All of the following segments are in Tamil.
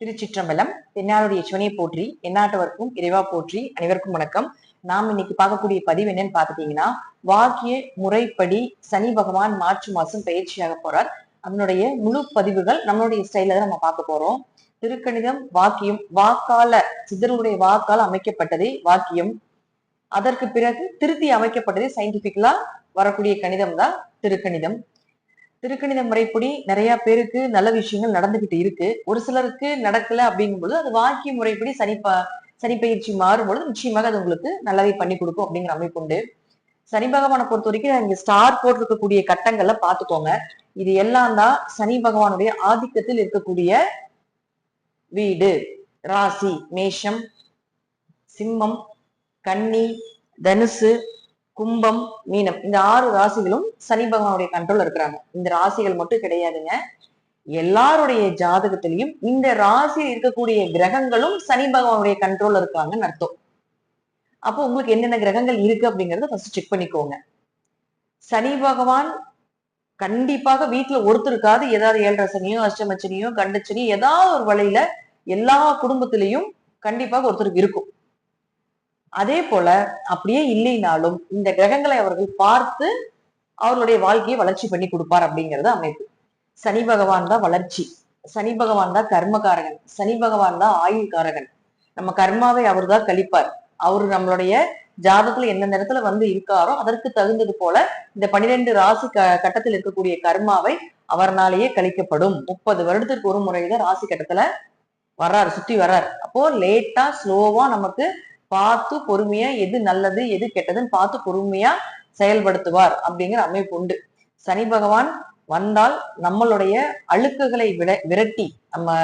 திருச்சிற்றம்பலம். தென்னாளுடைய சிவனை போற்றி, எந்நாட்டவர்க்கும் இறைவா போற்றி. அனைவருக்கும் வணக்கம். நாம் இன்னைக்கு பார்க்கக்கூடிய பதிவு என்னன்னு பாத்துட்டீங்கன்னா, வாக்கிய முறைப்படி சனி பகவான் மார்ச் மாசம் பயிற்சியாக போறார். அதனுடைய முழு பதிவுகள் நம்மளுடைய ஸ்டைல தான் நம்ம பார்க்க போறோம். திருக்கணிதம் வாக்கியம், வாக்கால சித்தருடைய வாக்கால் அமைக்கப்பட்டதே வாக்கியம். அதற்கு பிறகு திருத்தி அமைக்கப்பட்டதே சயின்டிபிக்கலா வரக்கூடிய கணிதம் தான் திருக்கணிதம். திருக்கணித முறைப்படி நிறைய பேருக்கு நல்ல விஷயங்கள் நடந்துகிட்டு இருக்கு. ஒரு சிலருக்கு நடக்கல அப்படிங்கும்போது அது வாக்கிய முறைப்படி சனி பயிற்சி மாறும்பொழுது நிச்சயமாக அது உங்களுக்கு நல்லாவே பண்ணி கொடுக்கும் அப்படிங்கிற அமைப்பு உண்டு. சனி பகவானை பொறுத்த வரைக்கும் இங்க ஸ்டார் போட்டிருக்கக்கூடிய கட்டங்கள்ல பாத்துக்கோங்க. இது எல்லாம் தான் சனி பகவானுடைய ஆதிக்கத்தில் இருக்கக்கூடிய வீடு. ராசி மேஷம், சிம்மம், கன்னி, தனுசு, கும்பம், மீனம், இந்த 6 ராசிகளும் சனி பகவானுடைய கண்ட்ரோல் இருக்கிறாங்க. இந்த ராசிகள் மட்டும் கிடையாதுங்க, எல்லாருடைய ஜாதகத்திலையும் இந்த ராசியில் இருக்கக்கூடிய கிரகங்களும் சனி பகவானுடைய கண்ட்ரோல் இருக்காங்கன்னு அர்த்தம். அப்போ உங்களுக்கு என்னென்ன கிரகங்கள் இருக்கு அப்படிங்கறத ஃபர்ஸ்ட் செக் பண்ணிக்கோங்க. சனி பகவான் கண்டிப்பாக வீட்டுல ஒருத்தருக்காவது ஏதாவது 7.5 சனியோ, அஷ்டம சனியோ, கண்டச்சனியோ ஏதாவது ஒரு வழியில எல்லா குடும்பத்திலையும் கண்டிப்பாக ஒருத்தருக்கு இருக்கும். அதே போல அப்படியே இல்லைனாலும் இந்த கிரகங்களை அவர்கள் பார்த்து அவர்களுடைய வாழ்க்கையை வளர்ச்சி பண்ணி கொடுப்பார் அப்படிங்கிறது அமைப்பு. சனி பகவான் தான் வளர்ச்சி, சனி பகவான் தான் கர்மகாரகன், சனி பகவான் தான் ஆயுள்காரகன். நம்ம கர்மாவை அவர் தான் கழிப்பார். அவரு நம்மளுடைய ஜாதகத்துல எந்த நேரத்துல வந்து இருக்காரோ அதற்கு தகுந்தது போல இந்த 12 ராசி கட்டத்தில் இருக்கக்கூடிய கர்மாவை அவர்னாலேயே கழிக்கப்படும். 30 வருடத்திற்கு ஒரு முறைதான் ராசி கட்டத்துல வர்றாரு, சுத்தி வர்றாரு. அப்போ லேட்டா ஸ்லோவா நமக்கு பார்த்து பொறுமையா எது நல்லது எது கெட்டதுன்னு பார்த்து பொறுமையா செயல்படுத்துவார் அப்படிங்கிற அமைப்பு உண்டு. சனி பகவான் வந்தால் நம்மளுடைய அழுக்குகளை விரட்டி, நம்ம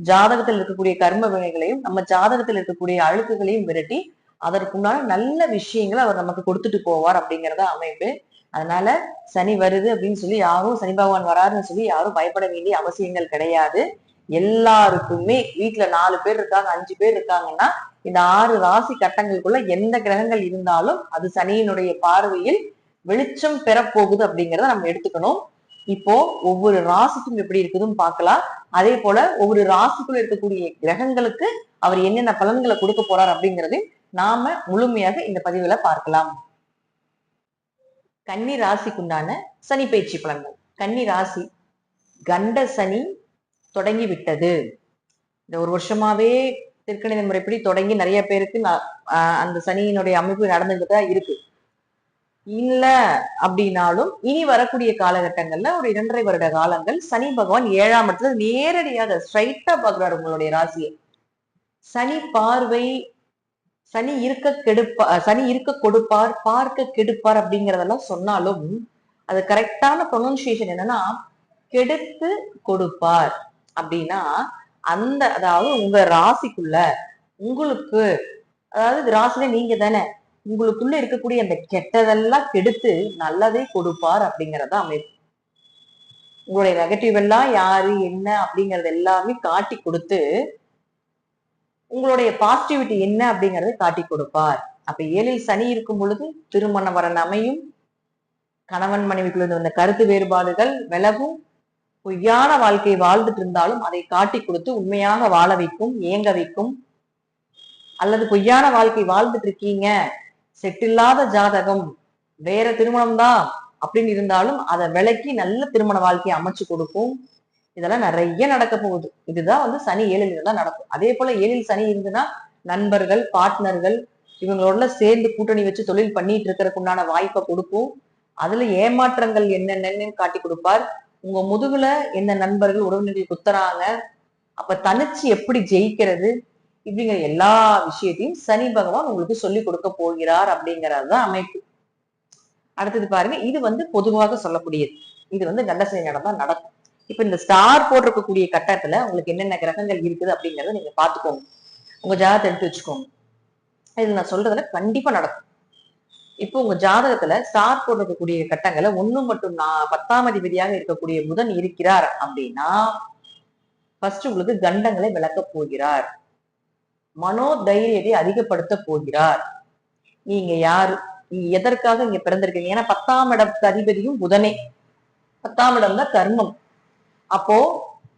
ஜாதகத்தில் இருக்கக்கூடிய கர்ம வினைகளையும் நம்ம ஜாதகத்தில் இருக்கக்கூடிய அழுக்குகளையும் விரட்டி அதற்குண்டான நல்ல விஷயங்களை அவர் நமக்கு கொடுத்துட்டு போவார் அப்படிங்கிறத அமைப்பு. அதனால சனி வருது அப்படின்னு சொல்லி யாரும், சனி பகவான் வராருன்னு சொல்லி யாரும் பயப்பட வேண்டிய அவசியங்கள் கிடையாது. எல்லாருக்குமே வீட்டுல 4 பேர் இருக்காங்க, 5 பேர் இருக்காங்கன்னா இந்த 6 ராசி கட்டங்களுக்குள்ள எந்த கிரகங்கள் இருந்தாலும் அது சனியினுடைய பார்வையில் வெளிச்சம் பெறப்போகுது அப்படிங்கிறத நம்ம எடுத்துக்கணும். இப்போ ஒவ்வொரு ராசிக்கும் எப்படி இருக்குதுன்னு பார்க்கலாம். அதே போல ஒவ்வொரு ராசிக்குள்ள இருக்கக்கூடிய கிரகங்களுக்கு அவர் என்னென்ன பலன்களை கொடுக்க போறார் அப்படிங்கறதையும் நாம முழுமையாக இந்த பதிவுல பார்க்கலாம். கன்னி ராசிக்குண்டான சனி பயிற்சி பலன்கள். கன்னி ராசி, கண்ட சனி தொடங்கி விட்டது. இந்த ஒரு வருஷமாவே திருக்கணித முறைப்படி தொடங்கி நிறைய பேருக்கு அந்த சனியினுடைய அமைப்பு நடந்துகிட்டு தான் இருக்கு. இல்ல அப்படின்னாலும் இனி வரக்கூடிய காலகட்டங்கள்ல ஒரு 2.5 வருட காலங்கள் சனி பகவான் 7ஆம் இடத்துல நேரடியாக ஸ்ட்ரைட்டா பாக்குறாரு உங்களுடைய ராசியை. சனி பார்வை, சனி இருக்க கொடுப்பார், பார்க்க கெடுப்பார் அப்படிங்கறதெல்லாம் சொன்னாலும் அது கரெக்டான ப்ரொனன்சியேஷன் என்னன்னா கெடுத்து கொடுப்பார். அப்படின்னா அதாவது உங்க ராசிக்குள்ள உங்களுக்கு, அதாவது ராசில நீங்க தானே, உங்களுக்குள்ள இருக்கக்கூடிய அந்த கெட்டதெல்லாம் கெடுத்து நல்லதை கொடுப்பார் அப்படிங்கறத அமைப்பு. உங்களுடைய நெகட்டிவ் எல்லாம் யாரு என்ன அப்படிங்கறது எல்லாமே காட்டி கொடுத்து உங்களுடைய பாசிட்டிவிட்டி என்ன அப்படிங்கறத காட்டி கொடுப்பார். அப்ப 7ல் சனி இருக்கும் பொழுது திருமண வரன் அமையும், கணவன் மனைவிக்குள்ள இந்த கருத்து வேறுபாடுகள் விலகும், பொய்யான வாழ்க்கை வாழ்ந்துட்டு இருந்தாலும் அதை காட்டி கொடுத்து உண்மையாக வாழ வைக்கும், ஏங்க வைக்கும். அல்லது பொய்யான வாழ்க்கை வாழ்ந்துட்டு இருக்கீங்க, செட் இல்லாத ஜாதகம், வேற திருமணம் தான் அப்படின்னு இருந்தாலும் அதை விலக்கி நல்ல திருமண வாழ்க்கையை அமைச்சு கொடுக்கும். இதெல்லாம் நிறைய நடக்க போகுது. இதுதான் சனி 7ல் தான் நடக்கும். அதே போல 7ல் சனி இருந்துன்னா நண்பர்கள், பார்ட்னர்கள் இவங்களோட சேர்ந்து கூட்டணி வச்சு தொழில் பண்ணிட்டு இருக்கிறதுக்கு உண்டான வாய்ப்பை கொடுக்கும். அதுல ஏமாற்றங்கள் என்னென்னு காட்டி கொடுப்பார். உங்க முதுகுல எந்த நண்பர்கள் உறவினர்கள் குத்துறாங்க, அப்ப தனிச்சு எப்படி ஜெயிக்கிறது இப்படிங்கிற எல்லா விஷயத்தையும் சனி பகவான் உங்களுக்கு சொல்லி கொடுக்க போகிறார் அப்படிங்கறதுதான் அமைப்பு. அடுத்தது பாருங்க, இது பொதுவாக சொல்லக்கூடியது. இது கண்ட சனி நடந்தா நடக்கும். இப்ப இந்த ஸ்டார் போட்டிருக்கக்கூடிய கட்டத்துல உங்களுக்கு என்னென்ன கிரகங்கள் இருக்குது அப்படிங்கறத நீங்க பாத்துக்கோங்க. உங்க ஜாதகத்தை எடுத்து வச்சுக்கோங்க. இது நான் சொல்றதுல கண்டிப்பா நடக்கும். இப்போ உங்க ஜாதகத்துல ஸ்டார் போட்டிருக்கக்கூடிய கட்டங்களை 1 மற்றும் 10ஆம் அதிபதியாக இருக்கக்கூடிய புதன் இருக்கிறார் அப்படின்னா ஃபர்ஸ்ட் உங்களுக்கு கண்டங்களை விளக்க போகிறார், மனோதைரியத்தை அதிகப்படுத்த போகிறார். நீங்க யாரு, நீங்க எதற்காக இங்க பிறந்திருக்கீங்க? ஏன்னா 10ஆம் இடத்து அதிபதியும் புதனே, 10ஆம் இடம் தான் கர்மம். அப்போ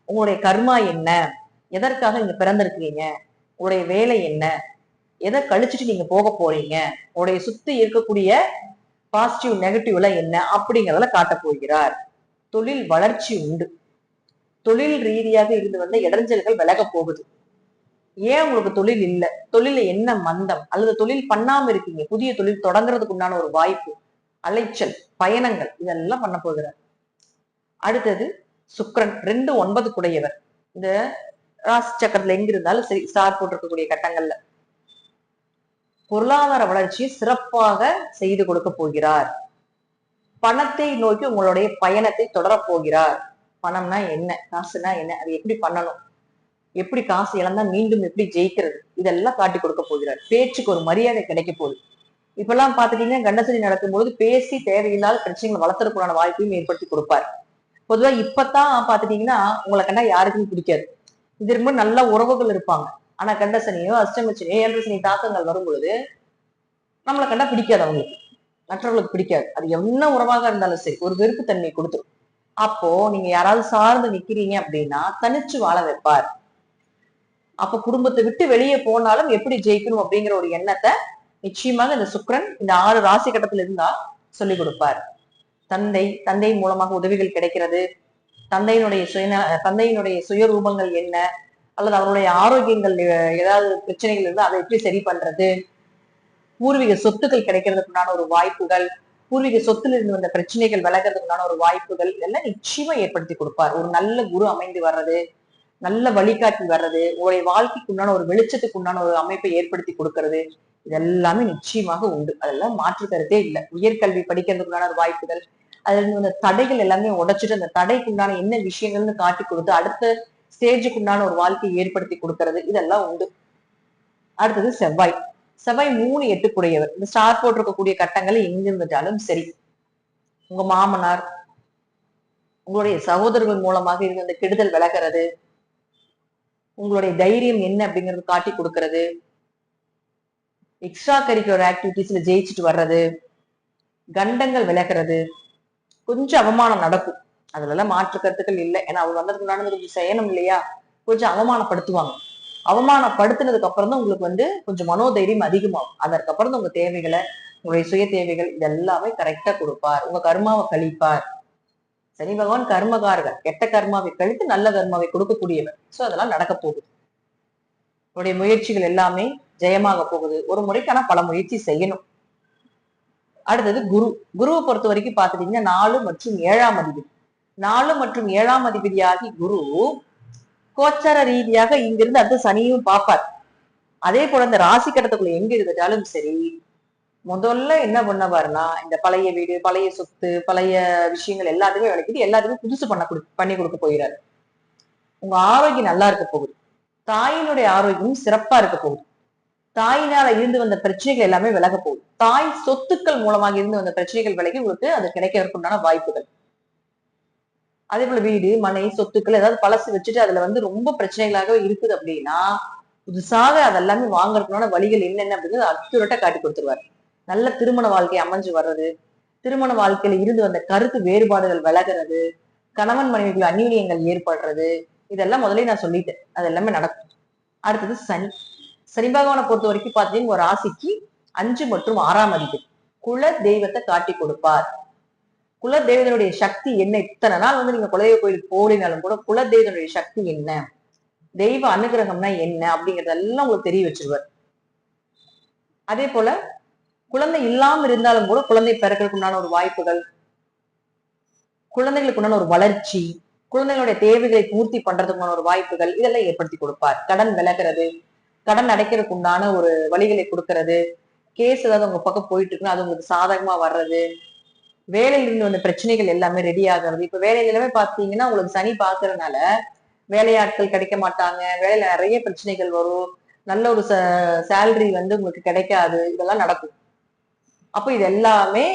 உங்களுடைய கர்மா என்ன, எதற்காக நீங்க பிறந்திருக்கிறீங்க, உங்களுடைய வேலை என்ன, எதை கழிச்சுட்டு நீங்க போக போறீங்க, உங்களுடைய சுத்தி இருக்கக்கூடிய பாசிட்டிவ் நெகட்டிவ்ல என்ன அப்படிங்கிறதுல காட்ட போகிறார். தொழில் வளர்ச்சி உண்டு. தொழில் ரீதியாக இருந்து வந்த இடைஞ்சல்கள் விலக போகுது. ஏன் உங்களுக்கு தொழில் இல்ல, தொழில என்ன மந்தம், அல்லது தொழில் பண்ணாம இருக்கீங்க, புதிய தொழில் தொடங்குறதுக்கு உண்டான ஒரு வாய்ப்பு, அலைச்சல், பயணங்கள் இதெல்லாம் பண்ண போகிறார். அடுத்தது சுக்கிரன் 2-9 குடையவர். இந்த ராசி சக்கரத்துல எங்க இருந்தாலும் சரி, ஸ்டார் போட்டிருக்கக்கூடிய கட்டங்கள்ல பொருளாதார வளர்ச்சியை சிறப்பாக செய்து கொடுக்க போகிறார். பணத்தை நோக்கி உங்களுடைய பயணத்தை தொடரப் போகிறார். பணம்னா என்ன, காசுனா என்ன, அது எப்படி பண்ணணும், எப்படி காசு இழந்தா மீண்டும் எப்படி ஜெயிக்கிறது, இதெல்லாம் காட்டி கொடுக்க போகிறார். பேச்சுக்கு ஒரு மரியாதை கிடைக்க போகுது. இப்பெல்லாம் பாத்துட்டீங்கன்னா கண்டசனி நடக்கும்போது பேசி தேவையில்லாத பிரச்சனைகளை வளர்த்துறதுக்குள்ளான வாய்ப்பையும் ஏற்படுத்தி கொடுப்பார். பொதுவா இப்பதான் பாத்துட்டீங்கன்னா உங்களை கண்டா யாருக்குமே பிடிக்காது. இதற்கு முன்னாடி நல்ல உறவுகள் இருப்பாங்க. ஆனா கண்டசனியோ அஷ்டமச்சனியோ 7 சனி தாக்கங்கள் வரும் பொழுது நம்மளை கண்டா பிடிக்காது, அவங்களுக்கு மற்றவர்களுக்கு பிடிக்காது. அது என்ன உறவாக இருந்தாலும் சரி ஒரு வெறுப்பு தன்மை கொடுத்துரும். அப்போ நீங்க யாராவது சார்ந்து நிக்கிறீங்க அப்படின்னா தனிச்சு வாழ வைப்பார். அப்ப குடும்பத்தை விட்டு வெளியே போனாலும் எப்படி ஜெயிக்கணும் அப்படிங்கிற ஒரு எண்ணத்தை நிச்சயமாக இந்த சுக்கிரன் இந்த 6 ராசி கட்டத்துல இருந்தா சொல்லிக் கொடுப்பார். தந்தை மூலமாக உதவிகள் கிடைக்கிறது. தந்தையினுடைய சுயரூபங்கள் என்ன, அல்லது அவருடைய ஆரோக்கியங்கள் ஏதாவது பிரச்சனைகள் இருந்தா அதை எப்படி சரி பண்றது, பூர்வீக சொத்துக்கள் கிடைக்கிறதுக்குண்டான ஒரு வாய்ப்புகள், பூர்வீக சொத்துல இருந்து வந்த பிரச்சனைகள் விலகிறதுக்குண்டான ஒரு வாய்ப்புகள் இதெல்லாம் நிச்சயமா ஏற்படுத்தி கொடுப்பார். ஒரு நல்ல குரு அமைந்து வர்றது, நல்ல வழிகாட்டி வர்றது, உங்களுடைய வாழ்க்கைக்கு உண்டான ஒரு வெளிச்சத்துக்கு உண்டான ஒரு அமைப்பை ஏற்படுத்தி கொடுக்கறது, இதெல்லாமே நிச்சயமாக உண்டு. அதெல்லாம் மாற்று கருத்தே இல்லை. உயர்கல்வி படிக்கிறதுக்குண்டான ஒரு வாய்ப்புகள், அதுல இருந்து அந்த தடைகள் எல்லாமே உடைச்சிட்டு அந்த தடைக்கு உண்டான என்ன விஷயங்கள்னு காட்டி கொடுத்து அடுத்த ஸ்டேஜுக்கு உண்டான ஒரு வாழ்க்கையை ஏற்படுத்தி கொடுக்கறது, இதெல்லாம் உண்டு. அடுத்தது செவ்வாய். செவ்வாய் 3-8 குடையவர். இந்த ஸ்டார் போட்டிருக்கக்கூடிய கட்டங்கள் எங்க இருந்துட்டாலும் சரி, உங்க மாமனார் உங்களுடைய சகோதரர்கள் மூலமாக இருந்த அந்த கெடுதல் விலகிறது, உங்களுடைய தைரியம் என்ன அப்படிங்கறது காட்டி கொடுக்கறது, எக்ஸ்ட்ரா கரிக்குலர் ஆக்டிவிட்டிஸ்ல ஜெயிச்சுட்டு வர்றது, கண்டங்கள் விலகிறது, கொஞ்சம் அவமானம் நடக்கும். அதுல எல்லாம் மாற்று கருத்துக்கள் இல்லை. ஏன்னா அவங்க வந்ததுக்கு முன்னாடி கொஞ்சம் செய்யணும் இல்லையா, கொஞ்சம் அவமானப்படுத்துவாங்க. அவமானப்படுத்தினதுக்கு அப்புறம் தான் உங்களுக்கு கொஞ்சம் மனோதைரியம் அதிகமாகும். அதற்கப்புறம் தான் உங்க தேவைகளை, உங்களுடைய சுய தேவைகள் இதெல்லாமே கரெக்டா கொடுப்பார். உங்க கர்மாவை கழிப்பார். சனி பகவான் கர்மகாரகர். கெட்ட கர்மாவை கழித்து நல்ல கர்மாவை கொடுக்கக்கூடியவர். சோ அதெல்லாம் நடக்க போகுது. உங்களுடைய முயற்சிகள் எல்லாமே ஜெயமாக போகுது. ஒரு முறைக்கான பல முயற்சி செய்யணும். அடுத்தது குருவை பொறுத்த வரைக்கும் பாத்துட்டீங்கன்னா 4 மற்றும் 7ஆம் அதிபதி. 4 மற்றும் 7ஆம் அதிபதியாகி குரு கோச்சார ரீதியாக இங்கிருந்து அடுத்து சனியும் பார்ப்பார். அதே போல இந்த ராசி கட்டத்துக்குள்ள எங்க இருந்துட்டாலும் சரி, முதல்ல என்ன பண்ணவாருன்னா இந்த பழைய வீடு, பழைய சொத்து, பழைய விஷயங்கள் எல்லாத்தையுமே விளக்கிட்டு எல்லாத்தையுமே புதுசு பண்ணி கொடுக்க போகிறாரு. உங்க ஆரோக்கியம் நல்லா இருக்க போகுது. தாயினுடைய ஆரோக்கியம் சிறப்பா இருக்க போகுது. தாயினால இருந்து வந்த பிரச்சனைகள் எல்லாமே விலக போகுது. தாய் சொத்துக்கள் மூலமாக இருந்து வந்த பிரச்சனைகள் விலகி உங்களுக்கு அது கிடைக்கிறதுக்குண்டான வாய்ப்புகள். அதே போல வீடு, மனை, சொத்துக்கள் ஏதாவது பழசு வச்சுட்டு அதுல ரொம்ப பிரச்சனைகளாக இருக்குது அப்படின்னா புதுசாக அதெல்லாமே வாங்குறதுக்கான வழிகள் என்னென்ன அப்படிங்கிறது அக்யூரேட்டா காட்டி கொடுத்துருவாரு. நல்ல திருமண வாழ்க்கை அமைஞ்சு வர்றது, திருமண வாழ்க்கையில இருந்து வந்த கருத்து வேறுபாடுகள் விலகிறது, கணவன் மனைவிக்குள்ள அந்யூன்யங்கள் ஏற்படுறது, இதெல்லாம் முதலே நான் சொல்லிட்டேன். அது எல்லாமே நடக்கும். அடுத்தது சனி பகவானை பொறுத்த வரைக்கும் பாத்தீங்கன்னா ஒரு ராசிக்கு 5 மற்றும் 6ஆம் அதிபதி. குல தெய்வத்தை காட்டி கொடுப்பார். குல தெய்வத்தினுடைய சக்தி என்ன, இத்தனை நாள் நீங்க குலதெய்வ கோயிலுக்கு போடினாலும் கூட குல தெய்வத்தினுடைய சக்தி என்ன, தெய்வ அனுகிரகம்னா என்ன அப்படிங்கறதெல்லாம் உங்களுக்கு தெரிய வச்சிருவார். அதே போல குழந்தை இல்லாம இருந்தாலும் கூட குழந்தை பிறக்கிறதுக்கு உண்டான ஒரு வாய்ப்புகள், குழந்தைகளுக்கு உண்டான ஒரு வளர்ச்சி, குழந்தைகளுடைய தேவைகளை பூர்த்தி பண்றதுக்குண்டான ஒரு வாய்ப்புகள் இதெல்லாம் ஏற்படுத்தி கொடுப்பார். கடன் விலகிறது, கடன் அடைக்கிறதுக்கு உண்டான ஒரு வழிகளை கொடுக்கறது, கேஸ் ஏதாவது உங்க பக்கம் போயிட்டு இருக்குன்னா அது உங்களுக்கு சாதகமா வர்றது, வேலையில இருந்து வந்த பிரச்சனைகள் எல்லாமே ரெடி ஆகிறது. இப்ப வேலையில எல்லாமே பாத்தீங்கன்னா உங்களுக்கு சனி பாக்குறதுனால வேலையாட்கள் கிடைக்க மாட்டாங்க, வேலையில நிறைய பிரச்சனைகள் வரும், நல்ல ஒரு சேலரி உங்களுக்கு கிடைக்காது, இதெல்லாம் நடக்கும். அப்ப இது எல்லாமே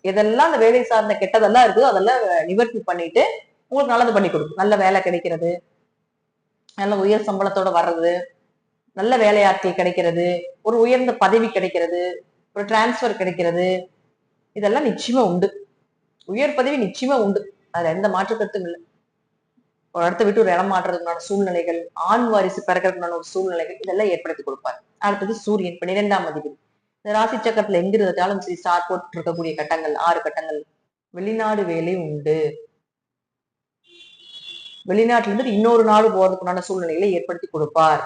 எதெல்லாம் அந்த வேலை சார்ந்த கெட்டதெல்லாம் இருக்குதோ அதெல்லாம் நிவர்த்தி பண்ணிட்டு உங்களுக்கு நல்லது பண்ணி கொடுக்கும். நல்ல வேலை கிடைக்கிறது, நல்ல உயர் சம்பளத்தோட வர்றது, நல்ல வேலையாட்கள் கிடைக்கிறது, ஒரு உயர்ந்த பதவி கிடைக்கிறது, ஒரு டிரான்ஸ்பர் கிடைக்கிறது, இதெல்லாம் நிச்சயமா உண்டு. உயர் பதவி நிச்சயமா உண்டு, அதுல எந்த மாற்று கருத்தும் இல்லை. ஒரு இடத்த விட்டு ஒரு இடம் மாற்றுறதுக்கான சூழ்நிலைகள், ஆண் வாரிசு பிறக்கிறதுக்கான ஒரு சூழ்நிலைகள் இதெல்லாம் ஏற்படுத்தி கொடுப்பார். அடுத்தது சூரியன் 12ஆம் அதிபதி. இந்த ராசி சக்கரத்துல எங்க இருந்தாலும் சரி ஸ்டார் போட்டு இருக்கக்கூடிய கட்டங்கள் 6 கட்டங்கள். வெளிநாடு வேலை உண்டு. வெளிநாட்டுல இருந்து இன்னொரு நாடு போறதுக்குண்டான சூழ்நிலைகளை ஏற்படுத்தி கொடுப்பார்.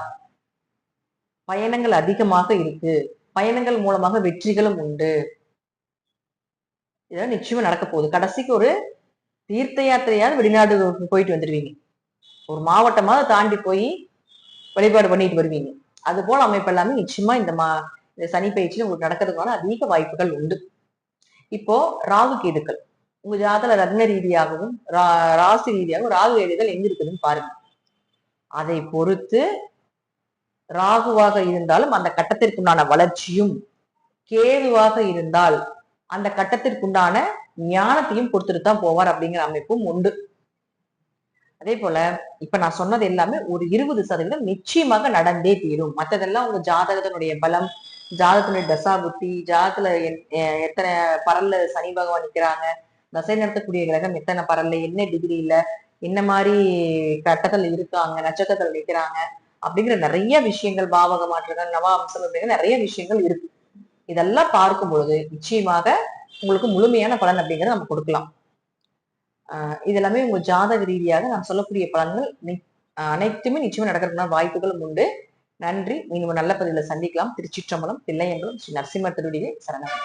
பயணங்கள் அதிகமாக இருக்கு. பயணங்கள் மூலமாக வெற்றிகளும் உண்டு. இதெல்லாம் நிச்சயமா நடக்க போகுது. கடைசிக்கு ஒரு தீர்த்த யாத்திரையாவது வெளிநாடு போயிட்டு வந்துடுவீங்க. ஒரு மாவட்டமாவது தாண்டி போய் வழிபாடு பண்ணிட்டு வருவீங்க. அது போல அமைப்பு எல்லாமே நிச்சயமா இந்த சனி பயிற்சியில உங்களுக்கு நடக்கிறதுக்கான அதிக வாய்ப்புகள் உண்டு. இப்போ ராகு கேதுக்கள் உங்க ஜாதல லக்ன ரீதியாகவும் ராசி ரீதியாகவும் ராகு கேதுகள் எங்க இருக்குதுன்னு பாருங்க. அதை பொறுத்து ராகுவாக இருந்தாலும் அந்த கட்டத்திற்குண்டான வளர்ச்சியும், கேதுவாக இருந்தால் அந்த கட்டத்திற்குண்டான ஞானத்தையும் கொடுத்துட்டு தான் போவார் அப்படிங்கிற அமைப்பும் உண்டு. அதே போல இப்ப நான் சொன்னது எல்லாமே ஒரு 20% நிச்சயமாக நடந்தே தீரும். மற்றதெல்லாம் உங்க ஜாதகத்தினுடைய பலம், ஜாதகத்தினுடைய தசா புத்தி, ஜாதகத்துல எத்தனை பரல்ல சனி பகவான் நிக்கிறாங்க, தசை நடத்தக்கூடிய கிரகம் எத்தனை பரல்ல, என்ன டிகிரியில, என்ன மாதிரி கட்டத்துல இருக்காங்க, நட்சத்திரத்துல நிக்கிறாங்க அப்படிங்கிற நிறைய விஷயங்கள், பாவக மாற்றங்கள், நவ அம்சம் அப்படிங்கிற நிறைய விஷயங்கள் இருக்கு. இதெல்லாம் பார்க்கும் பொழுது நிச்சயமாக உங்களுக்கு முழுமையான பலன் அப்படிங்கறத நம்ம கொடுக்கலாம். இது எல்லாமே உங்க ஜாதக ரீதியாக நான் சொல்லக்கூடிய பலன்கள் அனைத்துமே நிச்சயமா நடக்கிறதுக்கான வாய்ப்புகளும் உண்டு. நன்றி. மீண்டும் நல்ல பதிவுல சந்திக்கலாம். திருச்சிற்றம்பலம், தில்லையம்பலம், ஸ்ரீ நரசிம்மர் திருவடிகளே சரணம்.